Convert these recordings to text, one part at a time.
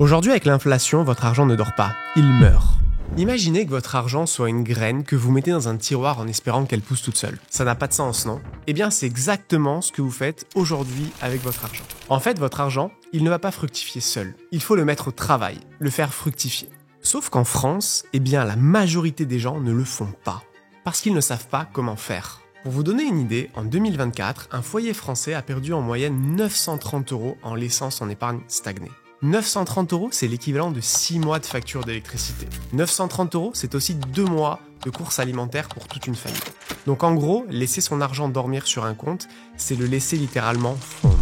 Aujourd'hui, avec l'inflation, votre argent ne dort pas, il meurt. Imaginez que votre argent soit une graine que vous mettez dans un tiroir en espérant qu'elle pousse toute seule. Ça n'a pas de sens, non? Eh bien, c'est exactement ce que vous faites aujourd'hui avec votre argent. En fait, votre argent, il ne va pas fructifier seul. Il faut le mettre au travail, le faire fructifier. Sauf qu'en France, eh bien, la majorité des gens ne le font pas. Parce qu'ils ne savent pas comment faire. Pour vous donner une idée, en 2024, un foyer français a perdu en moyenne 930 € en laissant son épargne stagner. 930 €, c'est l'équivalent de 6 mois de facture d'électricité. 930 €, c'est aussi 2 mois de courses alimentaires pour toute une famille. Donc en gros, laisser son argent dormir sur un compte, c'est le laisser littéralement fondre.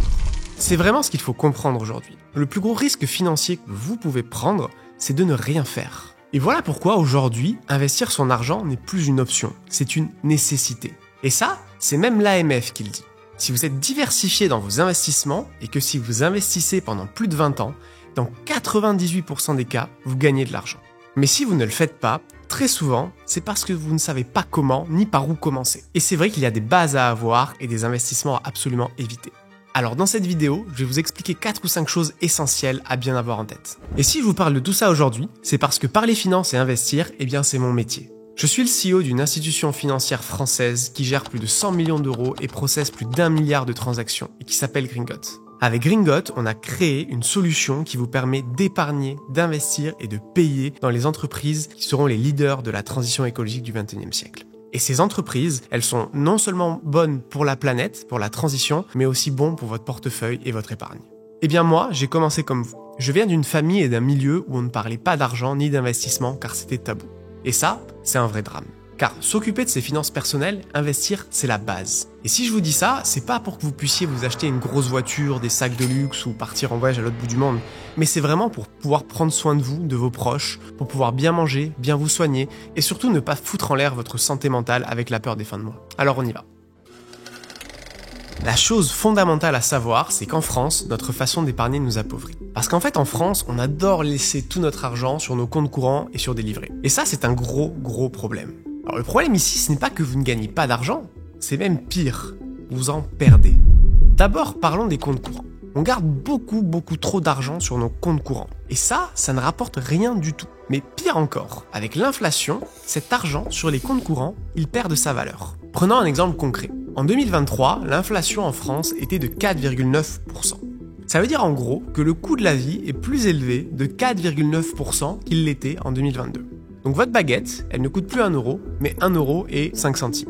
C'est vraiment ce qu'il faut comprendre aujourd'hui. Le plus gros risque financier que vous pouvez prendre, c'est de ne rien faire. Et voilà pourquoi aujourd'hui, investir son argent n'est plus une option, c'est une nécessité. Et ça, c'est même l'AMF qui le dit. Si vous êtes diversifié dans vos investissements et que si vous investissez pendant plus de 20 ans, dans 98% des cas, vous gagnez de l'argent. Mais si vous ne le faites pas, très souvent, c'est parce que vous ne savez pas comment ni par où commencer. Et c'est vrai qu'il y a des bases à avoir et des investissements à absolument éviter. Alors dans cette vidéo, je vais vous expliquer 4 ou 5 choses essentielles à bien avoir en tête. Et si je vous parle de tout ça aujourd'hui, c'est parce que parler finance et investir, eh bien c'est mon métier. Je suis le CEO d'une institution financière française qui gère plus de 100 millions d'euros et processe plus d'1 milliard de transactions et qui s'appelle Gringotte. Avec Gringotte, on a créé une solution qui vous permet d'épargner, d'investir et de payer dans les entreprises qui seront les leaders de la transition écologique du XXIe siècle. Et ces entreprises, elles sont non seulement bonnes pour la planète, pour la transition, mais aussi bonnes pour votre portefeuille et votre épargne. Eh bien moi, j'ai commencé comme vous. Je viens d'une famille et d'un milieu où on ne parlait pas d'argent ni d'investissement car c'était tabou. Et ça, c'est un vrai drame. Car s'occuper de ses finances personnelles, investir, c'est la base. Et si je vous dis ça, c'est pas pour que vous puissiez vous acheter une grosse voiture, des sacs de luxe ou partir en voyage à l'autre bout du monde. Mais c'est vraiment pour pouvoir prendre soin de vous, de vos proches, pour pouvoir bien manger, bien vous soigner et surtout ne pas foutre en l'air votre santé mentale avec la peur des fins de mois. Alors on y va. La chose fondamentale à savoir, c'est qu'en France, notre façon d'épargner nous appauvrit. Parce qu'en fait, en France, on adore laisser tout notre argent sur nos comptes courants et sur des livrets. Et ça, c'est un gros problème. Alors le problème ici, ce n'est pas que vous ne gagnez pas d'argent, c'est même pire, vous en perdez. D'abord, parlons des comptes courants. On garde beaucoup trop d'argent sur nos comptes courants. Et ça ne rapporte rien du tout. Mais pire encore, avec l'inflation, cet argent sur les comptes courants, il perd de sa valeur. Prenons un exemple concret. En 2023, l'inflation en France était de 4,9%. Ça veut dire en gros que le coût de la vie est plus élevé de 4,9% qu'il l'était en 2022. Donc votre baguette, elle ne coûte plus 1 €, mais 1 € et 5 centimes.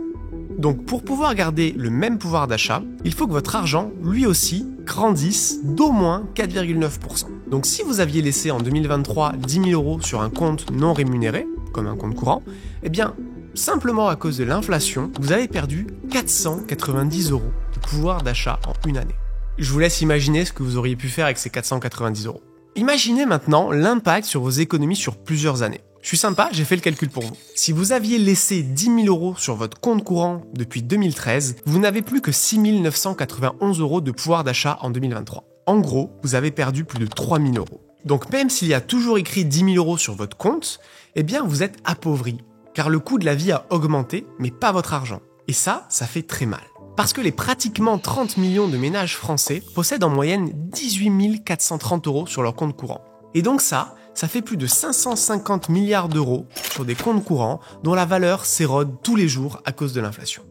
Donc pour pouvoir garder le même pouvoir d'achat, il faut que votre argent, lui aussi, grandisse d'au moins 4,9%. Donc si vous aviez laissé en 2023 10 000 € sur un compte non rémunéré, comme un compte courant, eh bien, simplement à cause de l'inflation, vous avez perdu 490 € de pouvoir d'achat en une année. Je vous laisse imaginer ce que vous auriez pu faire avec ces 490 €. Imaginez maintenant l'impact sur vos économies sur plusieurs années. Je suis sympa, j'ai fait le calcul pour vous. Si vous aviez laissé 10 000 € sur votre compte courant depuis 2013, vous n'avez plus que 6 991 € de pouvoir d'achat en 2023. En gros, vous avez perdu plus de 3 000 €. Donc même s'il y a toujours écrit 10 000 € sur votre compte, eh bien vous êtes appauvri. Car le coût de la vie a augmenté, mais pas votre argent. Et ça fait très mal. Parce que les pratiquement 30 millions de ménages français possèdent en moyenne 18 430 € sur leur compte courant. Et donc ça fait plus de 550 milliards d'euros sur des comptes courants dont la valeur s'érode tous les jours à cause de l'inflation.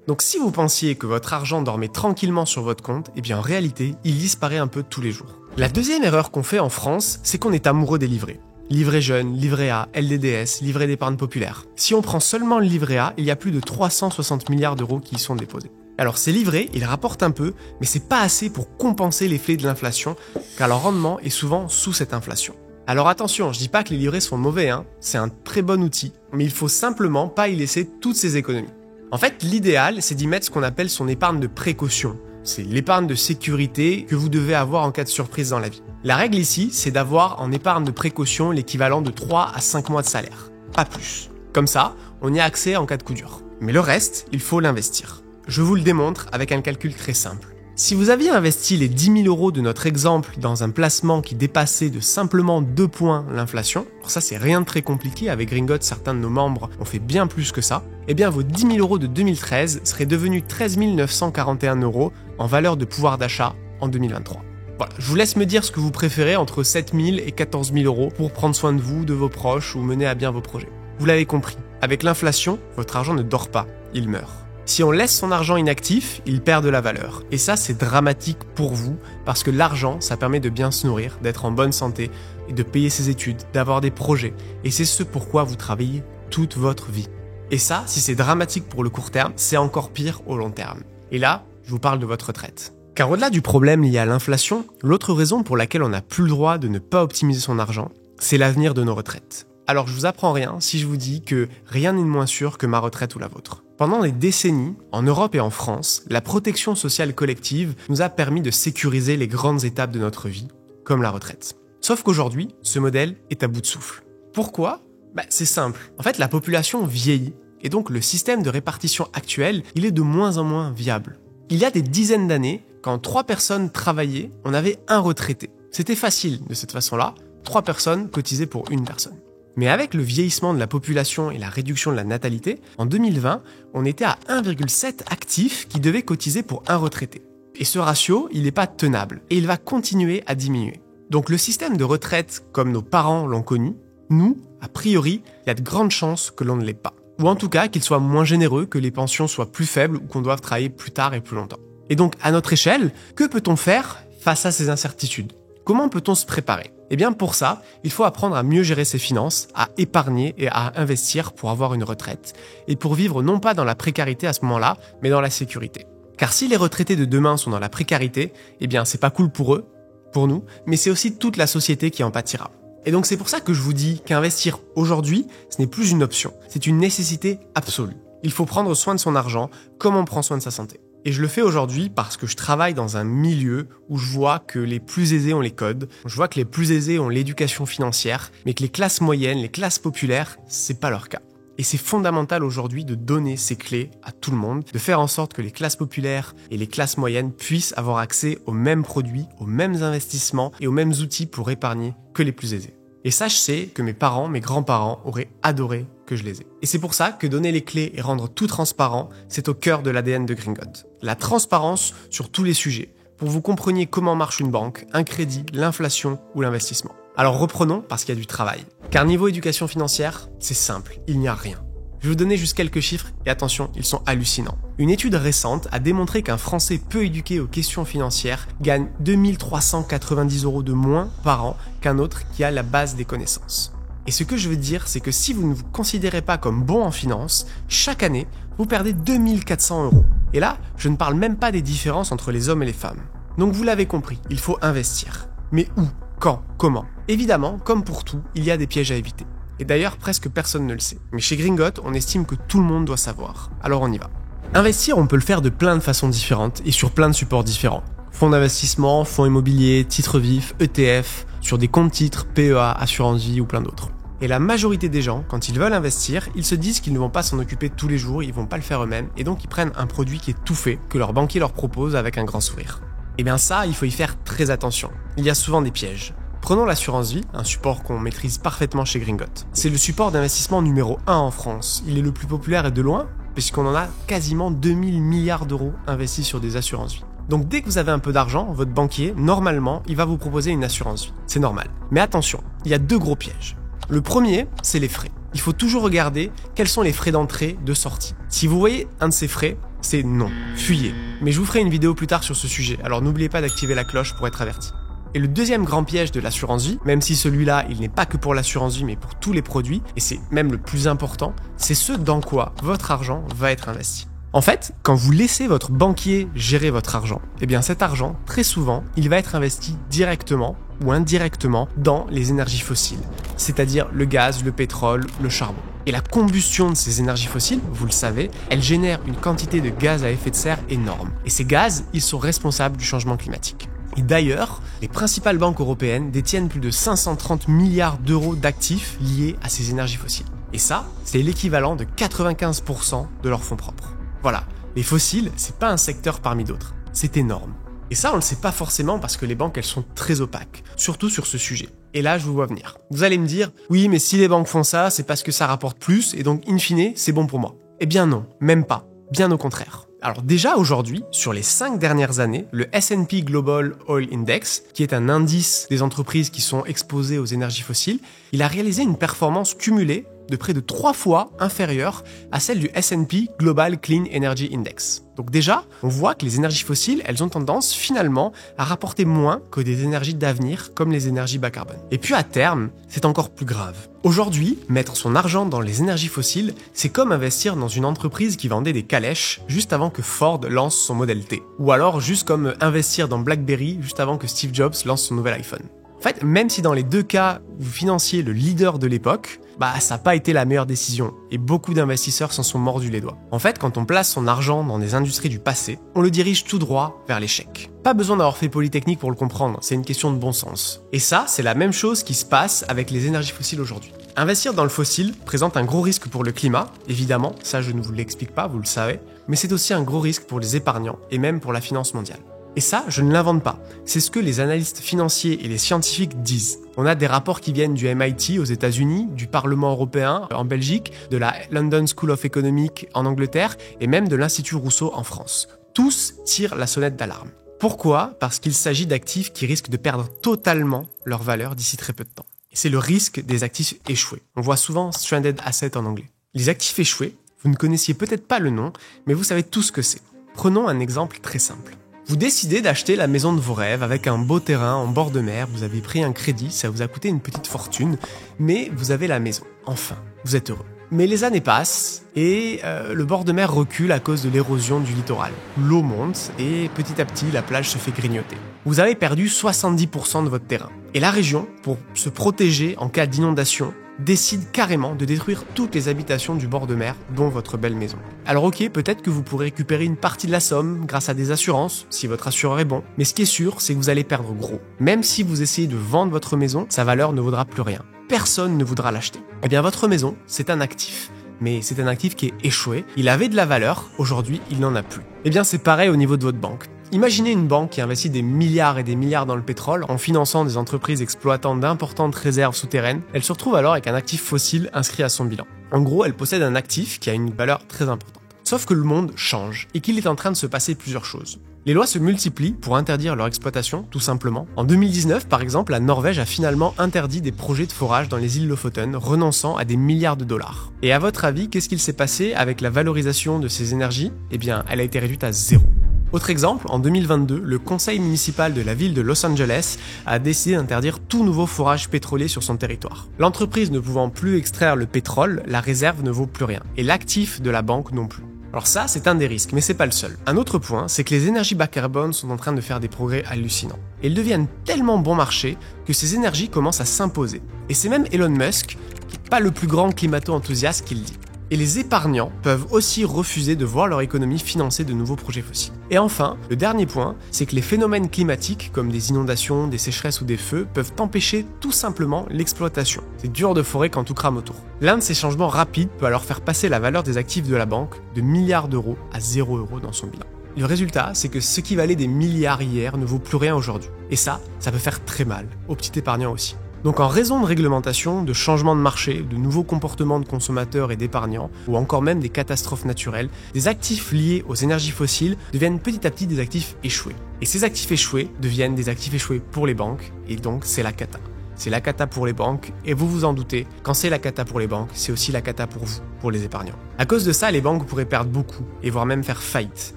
Donc si vous pensiez que votre argent dormait tranquillement sur votre compte, eh bien en réalité, il disparaît un peu tous les jours. La deuxième erreur qu'on fait en France, c'est qu'on est amoureux des livrets. Livret jeune, livret A, LDDS, livret d'épargne populaire. Si on prend seulement le livret A, il y a plus de 360 milliards d'euros qui y sont déposés. Alors ces livrets, ils rapportent un peu, mais c'est pas assez pour compenser l'effet de l'inflation, car leur rendement est souvent sous cette inflation. Alors attention, je dis pas que les livrets sont mauvais, c'est un très bon outil, mais il faut simplement pas y laisser toutes ses économies. En fait, l'idéal, c'est d'y mettre ce qu'on appelle son épargne de précaution. C'est l'épargne de sécurité que vous devez avoir en cas de surprise dans la vie. La règle ici, c'est d'avoir en épargne de précaution l'équivalent de 3 à 5 mois de salaire, pas plus. Comme ça, on y a accès en cas de coup dur. Mais le reste, il faut l'investir. Je vous le démontre avec un calcul très simple. Si vous aviez investi les 10 000 € de notre exemple dans un placement qui dépassait de simplement 2 points l'inflation, alors ça c'est rien de très compliqué, avec Gringotte certains de nos membres ont fait bien plus que ça, eh bien vos 10 000 € de 2013 seraient devenus 13 941 € en valeur de pouvoir d'achat en 2023. Voilà, je vous laisse me dire ce que vous préférez entre 7 000 et 14 000 euros pour prendre soin de vous, de vos proches ou mener à bien vos projets. Vous l'avez compris, avec l'inflation, votre argent ne dort pas, il meurt. Si on laisse son argent inactif, il perd de la valeur. Et ça, c'est dramatique pour vous, parce que l'argent, ça permet de bien se nourrir, d'être en bonne santé, et de payer ses études, d'avoir des projets. Et c'est ce pourquoi vous travaillez toute votre vie. Et ça, si c'est dramatique pour le court terme, c'est encore pire au long terme. Et là, je vous parle de votre retraite. Car au-delà du problème lié à l'inflation, l'autre raison pour laquelle on n'a plus le droit de ne pas optimiser son argent, c'est l'avenir de nos retraites. Alors je vous apprends rien si je vous dis que rien n'est de moins sûr que ma retraite ou la vôtre. Pendant des décennies, en Europe et en France, la protection sociale collective nous a permis de sécuriser les grandes étapes de notre vie, comme la retraite. Sauf qu'aujourd'hui, ce modèle est à bout de souffle. Pourquoi ? C'est simple. En fait, la population vieillit, et donc le système de répartition actuel, il est de moins en moins viable. Il y a des dizaines d'années, quand 3 personnes travaillaient, on avait un retraité. C'était facile de cette façon-là, 3 personnes cotisaient pour une personne. Mais avec le vieillissement de la population et la réduction de la natalité, en 2020, on était à 1,7 actifs qui devaient cotiser pour un retraité. Et ce ratio, il n'est pas tenable, et il va continuer à diminuer. Donc le système de retraite, comme nos parents l'ont connu, nous, a priori, il y a de grandes chances que l'on ne l'ait pas. Ou en tout cas qu'il soit moins généreux, que les pensions soient plus faibles ou qu'on doive travailler plus tard et plus longtemps. Et donc, à notre échelle, que peut-on faire face à ces incertitudes ? Comment peut-on se préparer ? Eh bien pour ça, il faut apprendre à mieux gérer ses finances, à épargner et à investir pour avoir une retraite, et pour vivre non pas dans la précarité à ce moment-là, mais dans la sécurité. Car si les retraités de demain sont dans la précarité, eh bien c'est pas cool pour eux, pour nous, mais c'est aussi toute la société qui en pâtira. Et donc c'est pour ça que je vous dis qu'investir aujourd'hui, ce n'est plus une option, c'est une nécessité absolue. Il faut prendre soin de son argent comme on prend soin de sa santé. Et je le fais aujourd'hui parce que je travaille dans un milieu où je vois que les plus aisés ont les codes, je vois que les plus aisés ont l'éducation financière, mais que les classes moyennes, les classes populaires, c'est pas leur cas. Et c'est fondamental aujourd'hui de donner ces clés à tout le monde, de faire en sorte que les classes populaires et les classes moyennes puissent avoir accès aux mêmes produits, aux mêmes investissements et aux mêmes outils pour épargner que les plus aisés. Et ça, je sais que mes parents, mes grands-parents auraient adoré que je les ai. Et c'est pour ça que donner les clés et rendre tout transparent, c'est au cœur de l'ADN de Gringotte. La transparence sur tous les sujets, pour que vous compreniez comment marche une banque, un crédit, l'inflation ou l'investissement. Alors reprenons parce qu'il y a du travail. Car niveau éducation financière, c'est simple, il n'y a rien. Je vais vous donner juste quelques chiffres et attention, ils sont hallucinants. Une étude récente a démontré qu'un Français peu éduqué aux questions financières gagne 2 390 € de moins par an qu'un autre qui a la base des connaissances. Et ce que je veux dire, c'est que si vous ne vous considérez pas comme bon en finance, chaque année, vous perdez 2 400 €. Et là, je ne parle même pas des différences entre les hommes et les femmes. Donc vous l'avez compris, il faut investir. Mais où ? Quand ? Comment ? Évidemment, comme pour tout, il y a des pièges à éviter. Et d'ailleurs, presque personne ne le sait. Mais chez Gringotte, on estime que tout le monde doit savoir. Alors on y va. Investir, on peut le faire de plein de façons différentes et sur plein de supports différents. Fonds d'investissement, fonds immobiliers, titres vifs, ETF, sur des comptes titres, PEA, assurance vie ou plein d'autres. Et la majorité des gens, quand ils veulent investir, ils se disent qu'ils ne vont pas s'en occuper tous les jours, ils vont pas le faire eux-mêmes, et donc ils prennent un produit qui est tout fait, que leur banquier leur propose avec un grand sourire. Et bien ça, il faut y faire très attention. Il y a souvent des pièges. Prenons l'assurance vie, un support qu'on maîtrise parfaitement chez Gringotte. C'est le support d'investissement numéro 1 en France. Il est le plus populaire et de loin, puisqu'on en a quasiment 2000 milliards d'euros investis sur des assurances vie. Donc dès que vous avez un peu d'argent, votre banquier, normalement, il va vous proposer une assurance vie. C'est normal. Mais attention, il y a 2 gros pièges. Le premier, c'est les frais. Il faut toujours regarder quels sont les frais d'entrée, de sortie. Si vous voyez un de ces frais, c'est non, fuyez. Mais je vous ferai une vidéo plus tard sur ce sujet, alors n'oubliez pas d'activer la cloche pour être averti. Et le deuxième grand piège de l'assurance vie, même si celui-là, il n'est pas que pour l'assurance vie, mais pour tous les produits, et c'est même le plus important, c'est ce dans quoi votre argent va être investi. En fait, quand vous laissez votre banquier gérer votre argent, eh bien cet argent, très souvent, il va être investi directement ou indirectement dans les énergies fossiles, c'est-à-dire le gaz, le pétrole, le charbon. Et la combustion de ces énergies fossiles, vous le savez, elle génère une quantité de gaz à effet de serre énorme. Et ces gaz, ils sont responsables du changement climatique. Et d'ailleurs, les principales banques européennes détiennent plus de 530 milliards d'euros d'actifs liés à ces énergies fossiles. Et ça, c'est l'équivalent de 95% de leurs fonds propres. Voilà, les fossiles, c'est pas un secteur parmi d'autres. C'est énorme. Et ça, on le sait pas forcément parce que les banques, elles sont très opaques, surtout sur ce sujet. Et là, je vous vois venir. Vous allez me dire, oui, mais si les banques font ça, c'est parce que ça rapporte plus et donc, in fine, c'est bon pour moi. Eh bien non, même pas. Bien au contraire. Alors déjà aujourd'hui, sur les 5 dernières années, le S&P Global Oil Index, qui est un indice des entreprises qui sont exposées aux énergies fossiles, il a réalisé une performance cumulée de près de 3 fois inférieure à celle du S&P Global Clean Energy Index. Donc déjà, on voit que les énergies fossiles, elles ont tendance finalement à rapporter moins que des énergies d'avenir comme les énergies bas carbone. Et puis à terme, c'est encore plus grave. Aujourd'hui, mettre son argent dans les énergies fossiles, c'est comme investir dans une entreprise qui vendait des calèches juste avant que Ford lance son modèle T. Ou alors juste comme investir dans BlackBerry juste avant que Steve Jobs lance son nouvel iPhone. En fait, même si dans les deux cas, vous financiez le leader de l'époque, ça n'a pas été la meilleure décision et beaucoup d'investisseurs s'en sont mordus les doigts. En fait, quand on place son argent dans des industries du passé, on le dirige tout droit vers l'échec. Pas besoin d'avoir fait Polytechnique pour le comprendre, c'est une question de bon sens. Et ça, c'est la même chose qui se passe avec les énergies fossiles aujourd'hui. Investir dans le fossile présente un gros risque pour le climat, évidemment, ça je ne vous l'explique pas, vous le savez, mais c'est aussi un gros risque pour les épargnants et même pour la finance mondiale. Et ça, je ne l'invente pas. C'est ce que les analystes financiers et les scientifiques disent. On a des rapports qui viennent du MIT aux États-Unis, du Parlement européen en Belgique, de la London School of Economics en Angleterre et même de l'Institut Rousseau en France. Tous tirent la sonnette d'alarme. Pourquoi ? Parce qu'il s'agit d'actifs qui risquent de perdre totalement leur valeur d'ici très peu de temps. Et c'est le risque des actifs échoués. On voit souvent stranded assets en anglais. Les actifs échoués, vous ne connaissiez peut-être pas le nom, mais vous savez tout ce que c'est. Prenons un exemple très simple. Vous décidez d'acheter la maison de vos rêves avec un beau terrain en bord de mer, vous avez pris un crédit, ça vous a coûté une petite fortune, mais vous avez la maison. Enfin, vous êtes heureux. Mais les années passent et le bord de mer recule à cause de l'érosion du littoral. L'eau monte et petit à petit, la plage se fait grignoter. Vous avez perdu 70% de votre terrain. Et la région, pour se protéger en cas d'inondation, décide carrément de détruire toutes les habitations du bord de mer, dont votre belle maison. Alors ok, peut-être que vous pourrez récupérer une partie de la somme grâce à des assurances, si votre assureur est bon, mais ce qui est sûr, c'est que vous allez perdre gros. Même si vous essayez de vendre votre maison, sa valeur ne vaudra plus rien. Personne ne voudra l'acheter. Eh bien votre maison, c'est un actif. Mais c'est un actif qui est échoué, il avait de la valeur, aujourd'hui il n'en a plus. Eh bien c'est pareil au niveau de votre banque. Imaginez une banque qui investit des milliards et des milliards dans le pétrole en finançant des entreprises exploitant d'importantes réserves souterraines. Elle se retrouve alors avec un actif fossile inscrit à son bilan. En gros, elle possède un actif qui a une valeur très importante. Sauf que le monde change et qu'il est en train de se passer plusieurs choses. Les lois se multiplient pour interdire leur exploitation, tout simplement. En 2019, par exemple, la Norvège a finalement interdit des projets de forage dans les îles Lofoten, renonçant à des milliards de dollars. Et à votre avis, qu'est-ce qu'il s'est passé avec la valorisation de ces énergies ? Eh bien, elle a été réduite à zéro. Autre exemple, en 2022, le conseil municipal de la ville de Los Angeles a décidé d'interdire tout nouveau forage pétrolier sur son territoire. L'entreprise ne pouvant plus extraire le pétrole, la réserve ne vaut plus rien, et l'actif de la banque non plus. Alors ça, c'est un des risques, mais c'est pas le seul. Un autre point, c'est que les énergies bas carbone sont en train de faire des progrès hallucinants. Elles deviennent tellement bon marché que ces énergies commencent à s'imposer. Et c'est même Elon Musk, qui n'est pas le plus grand climato-enthousiaste, qui le dit. Et les épargnants peuvent aussi refuser de voir leur économie financer de nouveaux projets fossiles. Et enfin, le dernier point, c'est que les phénomènes climatiques, comme des inondations, des sécheresses ou des feux, peuvent empêcher tout simplement l'exploitation. C'est dur de forer quand tout crame autour. L'un de ces changements rapides peut alors faire passer la valeur des actifs de la banque de milliards d'euros à 0 € dans son bilan. Le résultat, c'est que ce qui valait des milliards hier ne vaut plus rien aujourd'hui. Et ça peut faire très mal, aux petits épargnants aussi. Donc en raison de réglementation, de changements de marché, de nouveaux comportements de consommateurs et d'épargnants, ou encore même des catastrophes naturelles, des actifs liés aux énergies fossiles deviennent petit à petit des actifs échoués. Et ces actifs échoués deviennent des actifs échoués pour les banques, et donc c'est la cata. C'est la cata pour les banques, et vous vous en doutez, quand c'est la cata pour les banques, c'est aussi la cata pour vous, pour les épargnants. À cause de ça, les banques pourraient perdre beaucoup, et voire même faire faillite,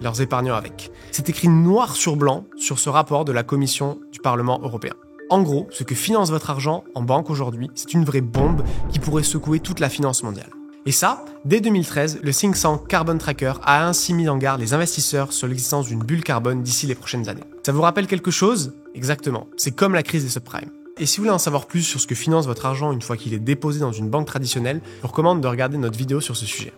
leurs épargnants avec. C'est écrit noir sur blanc sur ce rapport de la Commission du Parlement européen. En gros, ce que finance votre argent en banque aujourd'hui, c'est une vraie bombe qui pourrait secouer toute la finance mondiale. Et ça, dès 2013, le think tank Carbon Tracker a ainsi mis en garde les investisseurs sur l'existence d'une bulle carbone d'ici les prochaines années. Ça vous rappelle quelque chose ? Exactement, c'est comme la crise des subprimes. Et si vous voulez en savoir plus sur ce que finance votre argent une fois qu'il est déposé dans une banque traditionnelle, je vous recommande de regarder notre vidéo sur ce sujet.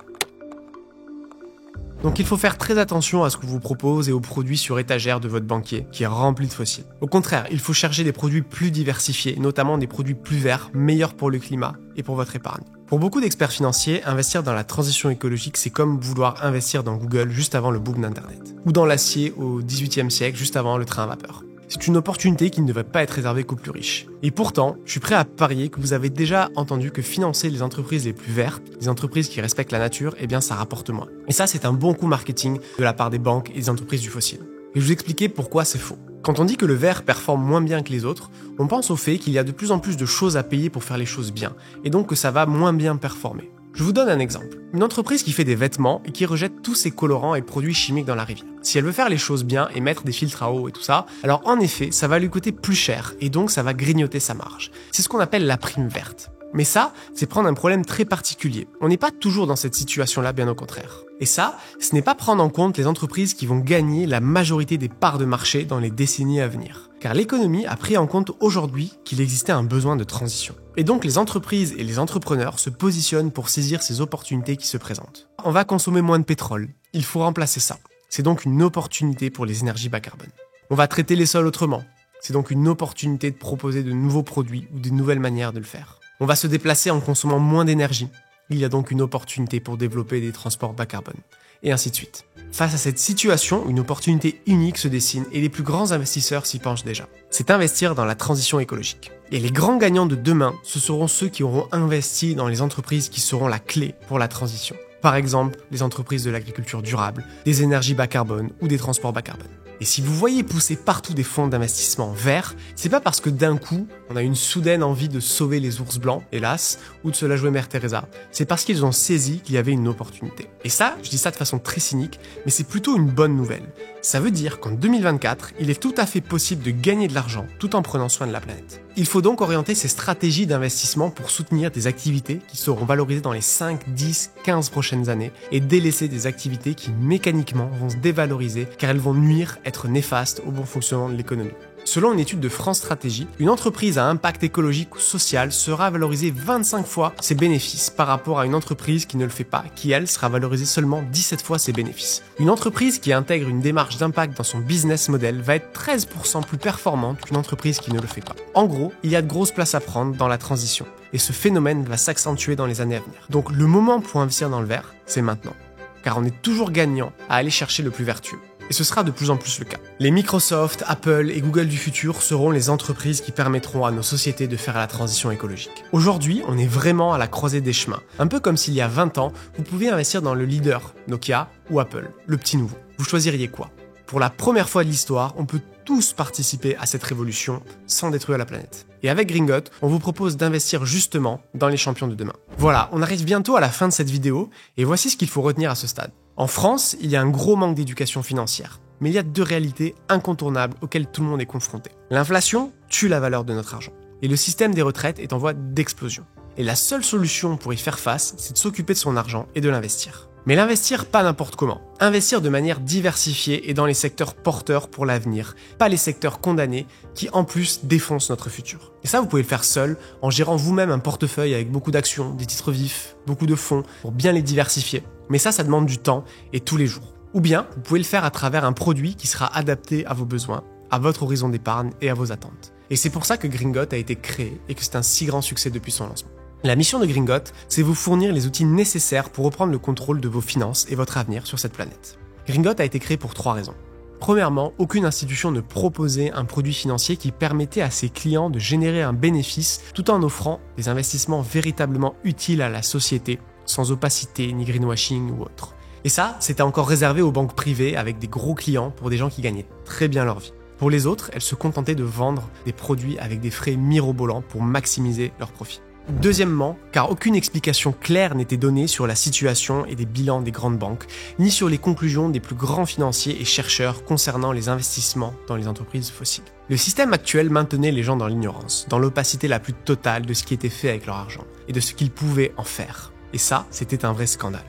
Donc il faut faire très attention à ce que vous propose et aux produits sur étagère de votre banquier qui est rempli de fossiles. Au contraire, il faut chercher des produits plus diversifiés, notamment des produits plus verts, meilleurs pour le climat et pour votre épargne. Pour beaucoup d'experts financiers, investir dans la transition écologique, c'est comme vouloir investir dans Google juste avant le boom d'Internet, ou dans l'acier au XVIIIe siècle, juste avant le train à vapeur. C'est une opportunité qui ne devrait pas être réservée qu'aux plus riches. Et pourtant, je suis prêt à parier que vous avez déjà entendu que financer les entreprises les plus vertes, les entreprises qui respectent la nature, eh bien ça rapporte moins. Et ça, c'est un bon coup marketing de la part des banques et des entreprises du fossile. Et je vais vous expliquer pourquoi c'est faux. Quand on dit que le vert performe moins bien que les autres, on pense au fait qu'il y a de plus en plus de choses à payer pour faire les choses bien, et donc que ça va moins bien performer. Je vous donne un exemple. Une entreprise qui fait des vêtements et qui rejette tous ses colorants et produits chimiques dans la rivière. Si elle veut faire les choses bien et mettre des filtres à eau et tout ça, alors en effet, ça va lui coûter plus cher et donc ça va grignoter sa marge. C'est ce qu'on appelle la prime verte. Mais ça, c'est prendre un problème très particulier. On n'est pas toujours dans cette situation-là, bien au contraire. Et ça, ce n'est pas prendre en compte les entreprises qui vont gagner la majorité des parts de marché dans les décennies à venir. Car l'économie a pris en compte aujourd'hui qu'il existait un besoin de transition. Et donc les entreprises et les entrepreneurs se positionnent pour saisir ces opportunités qui se présentent. On va consommer moins de pétrole. Il faut remplacer ça. C'est donc une opportunité pour les énergies bas carbone. On va traiter les sols autrement. C'est donc une opportunité de proposer de nouveaux produits ou de nouvelles manières de le faire. On va se déplacer en consommant moins d'énergie. Il y a donc une opportunité pour développer des transports bas carbone. Et ainsi de suite. Face à cette situation, une opportunité unique se dessine et les plus grands investisseurs s'y penchent déjà. C'est investir dans la transition écologique. Et les grands gagnants de demain, ce seront ceux qui auront investi dans les entreprises qui seront la clé pour la transition. Par exemple, les entreprises de l'agriculture durable, des énergies bas carbone ou des transports bas carbone. Et si vous voyez pousser partout des fonds d'investissement verts, c'est pas parce que d'un coup, on a une soudaine envie de sauver les ours blancs, hélas, ou de se la jouer Mère Teresa. C'est parce qu'ils ont saisi qu'il y avait une opportunité. Et ça, je dis ça de façon très cynique, mais c'est plutôt une bonne nouvelle. Ça veut dire qu'en 2024, il est tout à fait possible de gagner de l'argent tout en prenant soin de la planète. Il faut donc orienter ses stratégies d'investissement pour soutenir des activités qui seront valorisées dans les 5, 10, 15 prochaines années et délaisser des activités qui mécaniquement vont se dévaloriser car elles vont nuire, être néfastes au bon fonctionnement de l'économie. Selon une étude de France Stratégie, une entreprise à impact écologique ou social sera valorisée 25 fois ses bénéfices par rapport à une entreprise qui ne le fait pas, qui elle sera valorisée seulement 17 fois ses bénéfices. Une entreprise qui intègre une démarche d'impact dans son business model va être 13% plus performante qu'une entreprise qui ne le fait pas. En gros, il y a de grosses places à prendre dans la transition et ce phénomène va s'accentuer dans les années à venir. Donc le moment pour investir dans le vert, c'est maintenant. Car on est toujours gagnant à aller chercher le plus vertueux. Et ce sera de plus en plus le cas. Les Microsoft, Apple et Google du futur seront les entreprises qui permettront à nos sociétés de faire la transition écologique. Aujourd'hui, on est vraiment à la croisée des chemins. Un peu comme s'il y a 20 ans, vous pouviez investir dans le leader, Nokia ou Apple, le petit nouveau. Vous choisiriez quoi ? Pour la première fois de l'histoire, on peut tous participer à cette révolution sans détruire la planète. Et avec Gringot, on vous propose d'investir justement dans les champions de demain. Voilà, on arrive bientôt à la fin de cette vidéo et voici ce qu'il faut retenir à ce stade. En France, il y a un gros manque d'éducation financière. Mais il y a deux réalités incontournables auxquelles tout le monde est confronté. L'inflation tue la valeur de notre argent. Et le système des retraites est en voie d'explosion. Et la seule solution pour y faire face, c'est de s'occuper de son argent et de l'investir. Mais l'investir pas n'importe comment. Investir de manière diversifiée et dans les secteurs porteurs pour l'avenir, pas les secteurs condamnés qui en plus défoncent notre futur. Et ça, vous pouvez le faire seul en gérant vous-même un portefeuille avec beaucoup d'actions, des titres vifs, beaucoup de fonds pour bien les diversifier. Mais ça demande du temps et tous les jours. Ou bien, vous pouvez le faire à travers un produit qui sera adapté à vos besoins, à votre horizon d'épargne et à vos attentes. Et c'est pour ça que Gringot a été créé et que c'est un si grand succès depuis son lancement. La mission de Gringot, c'est vous fournir les outils nécessaires pour reprendre le contrôle de vos finances et votre avenir sur cette planète. Gringot a été créé pour 3 raisons. Premièrement, aucune institution ne proposait un produit financier qui permettait à ses clients de générer un bénéfice tout en offrant des investissements véritablement utiles à la société, sans opacité ni greenwashing ou autre. Et ça, c'était encore réservé aux banques privées avec des gros clients pour des gens qui gagnaient très bien leur vie. Pour les autres, elles se contentaient de vendre des produits avec des frais mirobolants pour maximiser leurs profits. Deuxièmement, car aucune explication claire n'était donnée sur la situation et des bilans des grandes banques, ni sur les conclusions des plus grands financiers et chercheurs concernant les investissements dans les entreprises fossiles. Le système actuel maintenait les gens dans l'ignorance, dans l'opacité la plus totale de ce qui était fait avec leur argent, et de ce qu'ils pouvaient en faire. Et ça, c'était un vrai scandale.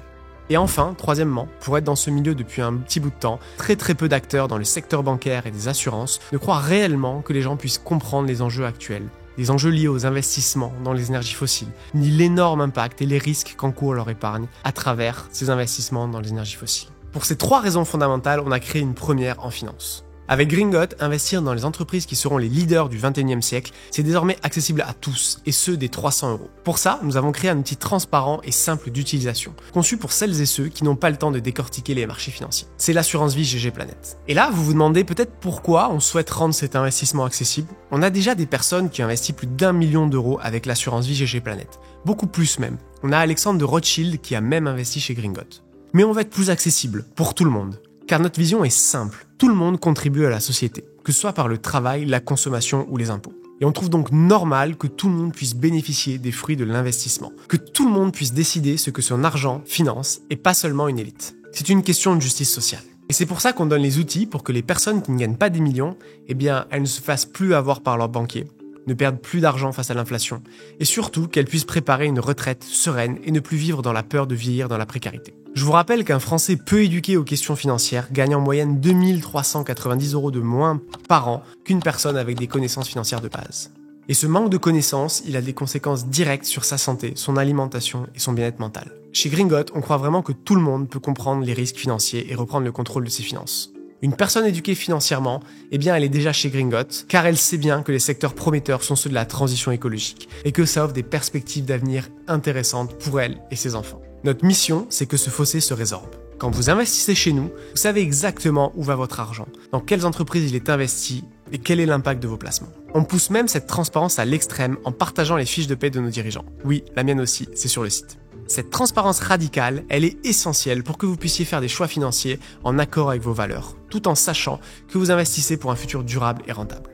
Et enfin, troisièmement, pour être dans ce milieu depuis un petit bout de temps, très peu d'acteurs dans le secteur bancaire et des assurances ne croient réellement que les gens puissent comprendre les enjeux actuels, les enjeux liés aux investissements dans les énergies fossiles, ni l'énorme impact et les risques qu'encourt leur épargne à travers ces investissements dans les énergies fossiles. Pour ces 3 raisons fondamentales, on a créé une première en finance. Avec Gringotte, investir dans les entreprises qui seront les leaders du 21e siècle, c'est désormais accessible à tous, et ce dès 300 €. Pour ça, nous avons créé un outil transparent et simple d'utilisation, conçu pour celles et ceux qui n'ont pas le temps de décortiquer les marchés financiers. C'est l'assurance vie GG Planète. Et là, vous vous demandez peut-être pourquoi on souhaite rendre cet investissement accessible. On a déjà des personnes qui ont investi plus d'1 million d'euros avec l'assurance vie GG Planète. Beaucoup plus même. On a Alexandre de Rothschild qui a même investi chez Gringotte. Mais on va être plus accessible pour tout le monde. Car notre vision est simple, tout le monde contribue à la société, que ce soit par le travail, la consommation ou les impôts. Et on trouve donc normal que tout le monde puisse bénéficier des fruits de l'investissement, que tout le monde puisse décider ce que son argent finance et pas seulement une élite. C'est une question de justice sociale. Et c'est pour ça qu'on donne les outils pour que les personnes qui ne gagnent pas des millions, elles ne se fassent plus avoir par leurs banquiers, ne perdent plus d'argent face à l'inflation, et surtout qu'elles puissent préparer une retraite sereine et ne plus vivre dans la peur de vieillir dans la précarité. Je vous rappelle qu'un Français peu éduqué aux questions financières gagne en moyenne 2390 € de moins par an qu'une personne avec des connaissances financières de base. Et ce manque de connaissances, il a des conséquences directes sur sa santé, son alimentation et son bien-être mental. Chez Gringotte, on croit vraiment que tout le monde peut comprendre les risques financiers et reprendre le contrôle de ses finances. Une personne éduquée financièrement, elle est déjà chez Gringotte, car elle sait bien que les secteurs prometteurs sont ceux de la transition écologique et que ça offre des perspectives d'avenir intéressantes pour elle et ses enfants. Notre mission, c'est que ce fossé se résorbe. Quand vous investissez chez nous, vous savez exactement où va votre argent, dans quelles entreprises il est investi et quel est l'impact de vos placements. On pousse même cette transparence à l'extrême en partageant les fiches de paie de nos dirigeants. Oui, la mienne aussi, c'est sur le site. Cette transparence radicale, elle est essentielle pour que vous puissiez faire des choix financiers en accord avec vos valeurs, tout en sachant que vous investissez pour un futur durable et rentable.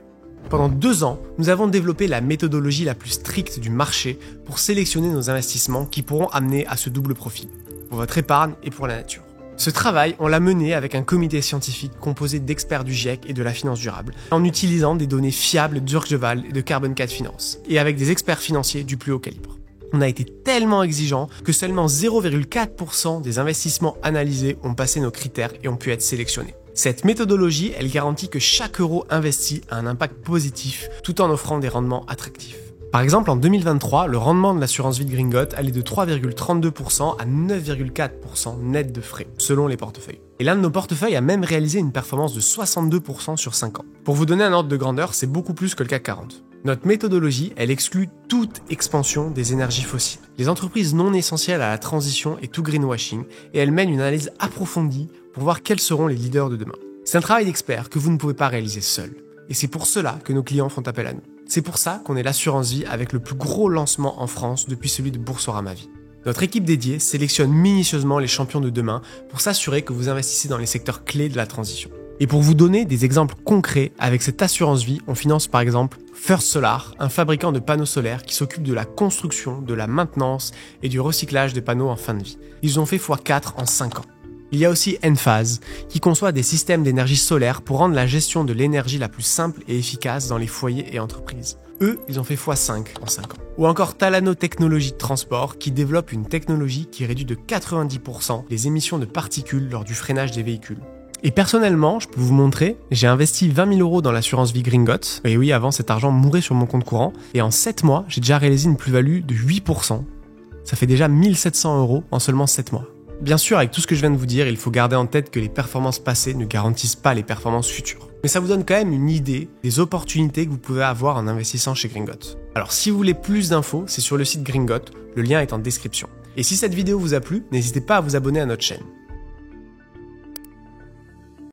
Pendant 2 ans, nous avons développé la méthodologie la plus stricte du marché pour sélectionner nos investissements qui pourront amener à ce double profit, pour votre épargne et pour la nature. Ce travail, on l'a mené avec un comité scientifique composé d'experts du GIEC et de la finance durable, en utilisant des données fiables d'Urgewald et de Carbon 4 Finance, et avec des experts financiers du plus haut calibre. On a été tellement exigeants que seulement 0,4% des investissements analysés ont passé nos critères et ont pu être sélectionnés. Cette méthodologie, elle garantit que chaque euro investi a un impact positif tout en offrant des rendements attractifs. Par exemple, en 2023, le rendement de l'assurance vie de Gringotte allait de 3,32% à 9,4% net de frais, selon les portefeuilles. Et l'un de nos portefeuilles a même réalisé une performance de 62% sur 5 ans. Pour vous donner un ordre de grandeur, c'est beaucoup plus que le CAC 40. Notre méthodologie, elle exclut toute expansion des énergies fossiles, les entreprises non essentielles à la transition et tout greenwashing, et elle mène une analyse approfondie pour voir quels seront les leaders de demain. C'est un travail d'expert que vous ne pouvez pas réaliser seul. Et c'est pour cela que nos clients font appel à nous. C'est pour ça qu'on est l'assurance vie avec le plus gros lancement en France depuis celui de Boursorama Vie. Notre équipe dédiée sélectionne minutieusement les champions de demain pour s'assurer que vous investissez dans les secteurs clés de la transition. Et pour vous donner des exemples concrets, avec cette assurance vie, on finance par exemple First Solar, un fabricant de panneaux solaires qui s'occupe de la construction, de la maintenance et du recyclage des panneaux en fin de vie. Ils ont fait x4 en 5 ans. Il y a aussi Enphase, qui conçoit des systèmes d'énergie solaire pour rendre la gestion de l'énergie la plus simple et efficace dans les foyers et entreprises. Eux, ils ont fait x5 en 5 ans. Ou encore Talano Technologies de Transport, qui développe une technologie qui réduit de 90% les émissions de particules lors du freinage des véhicules. Et personnellement, je peux vous montrer, j'ai investi 20 000 € dans l'assurance vie Gringotte. Et oui, avant, cet argent mourait sur mon compte courant. Et en 7 mois, j'ai déjà réalisé une plus-value de 8%. Ça fait déjà 1 700 € en seulement 7 mois. Bien sûr, avec tout ce que je viens de vous dire, il faut garder en tête que les performances passées ne garantissent pas les performances futures. Mais ça vous donne quand même une idée des opportunités que vous pouvez avoir en investissant chez Gringotte. Alors si vous voulez plus d'infos, c'est sur le site Gringotte, le lien est en description. Et si cette vidéo vous a plu, n'hésitez pas à vous abonner à notre chaîne.